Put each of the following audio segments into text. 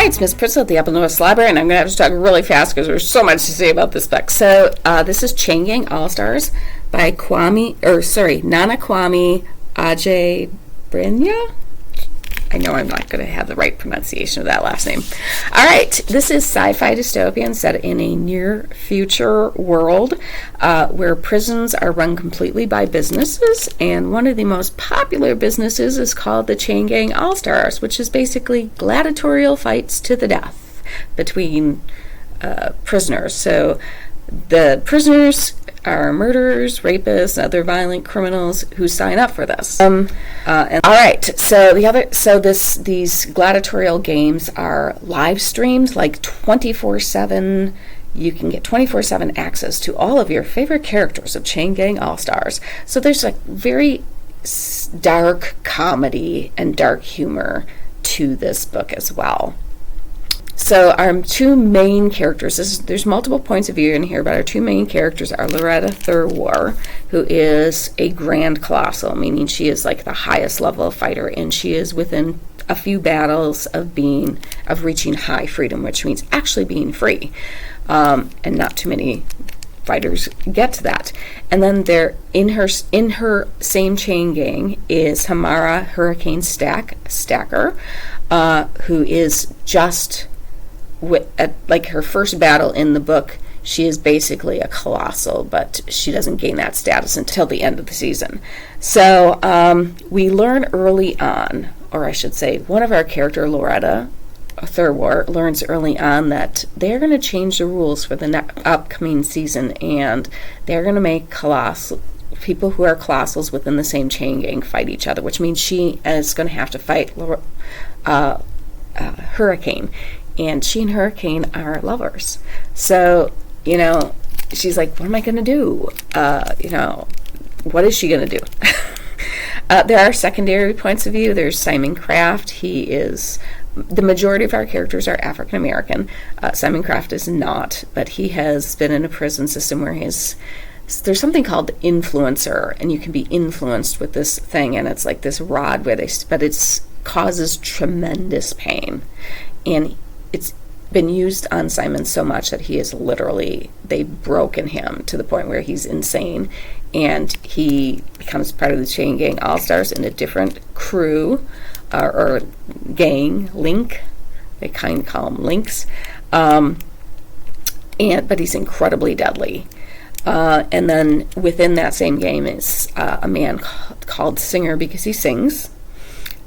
it's Miss Priscilla at the Upper North Library, and I'm going to have to talk really fast because there's so much to say about this book. So this is Chain Gang All-Stars by Nana Kwame Adjei-Brenyah. I know I'm not going to have the right pronunciation of that last name. All right, this is sci-fi dystopian set in a near-future world where prisons are run completely by businesses, and one of the most popular businesses is called the Chain Gang All-Stars, which is basically gladiatorial fights to the death between prisoners. So the prisoners are murderers, rapists, and other violent criminals who sign up for this. All right, so these gladiatorial games are live streamed, like 24/7. You can get 24/7 access to all of your favorite characters of Chain Gang All-Stars. So there's like very dark comedy and dark humor to this book as well. So our two main characters, there's multiple points of view in here, but our two main characters are Loretta Thurwar, who is a Grand Colossal, meaning she is like the highest level of fighter, and she is within a few battles of reaching high freedom, which means actually being free. And not too many fighters get to that. And then there in her same chain gang is Hamara Hurricane Stacker, who is just like her first battle in the book. She is basically a colossal, but she doesn't gain that status until the end of the season. So we learn early on, or I should say, one of our character, Loretta Thurwar, learns early on that they're going to change the rules for the upcoming season, and they're going to make people who are colossals within the same chain gang fight each other, which means she is going to have to fight Hurricane. And she and Hurricane are lovers. So, she's like, what am I going to do? What is she going to do? There are secondary points of view. There's Simon Kraft. The majority of our characters are African American. Simon Kraft is not, but he has been in a prison system where there's something called influencer, and you can be influenced with this thing, and it's like this rod but it causes tremendous pain. And it's been used on Simon so much that he is they've broken him to the point where he's insane, and he becomes part of the Chain Gang All-Stars in a different crew or gang, link. They kind of call them links. But he's incredibly deadly. And then within that same game is a man called Singer, because he sings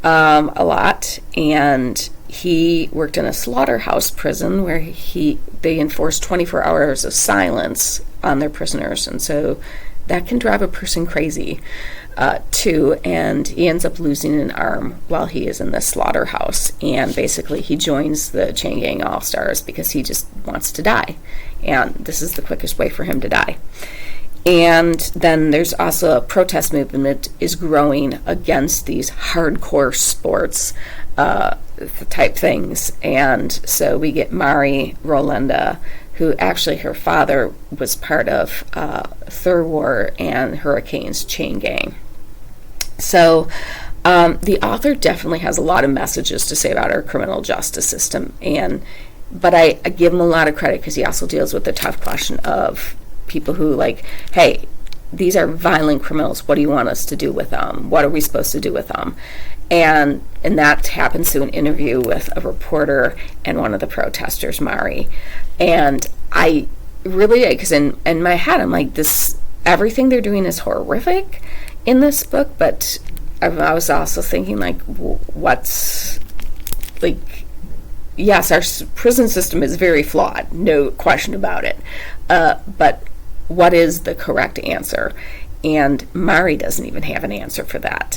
a lot, and he worked in a slaughterhouse prison where they enforced 24 hours of silence on their prisoners, and so that can drive a person crazy too, and he ends up losing an arm while he is in the slaughterhouse, and basically he joins the Chain Gang All-Stars because he just wants to die, and this is the quickest way for him to die. And then there's also a protest movement that is growing against these hardcore sports type things. And so we get Mari Rolanda, who actually her father was part of Thurwar and Hurricane's chain gang. So the author definitely has a lot of messages to say about our criminal justice system, but I give him a lot of credit because he also deals with the tough question of people who hey, these are violent criminals. What do you want us to do with them? What are we supposed to do with them? And that happens through an interview with a reporter and one of the protesters, Mari. And I really, because in my head, I'm like, everything they're doing is horrific in this book, but I was also thinking, yes, our prison system is very flawed, no question about it. But what is the correct answer? And Mari doesn't even have an answer for that.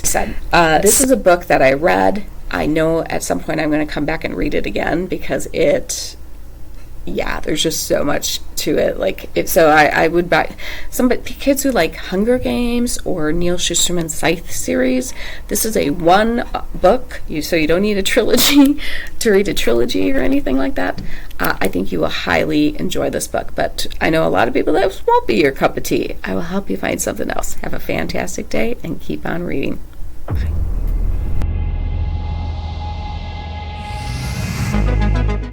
This is a book that I read. I know at some point I'm going to come back and read it again because there's just so much to it. So I would buy kids who like Hunger Games or Neil Shusterman's Scythe series. This is a one book, so you don't need a trilogy to read a trilogy or anything like that. I think you will highly enjoy this book, but I know a lot of people that won't be your cup of tea. I will help you find something else. Have a fantastic day and keep on reading.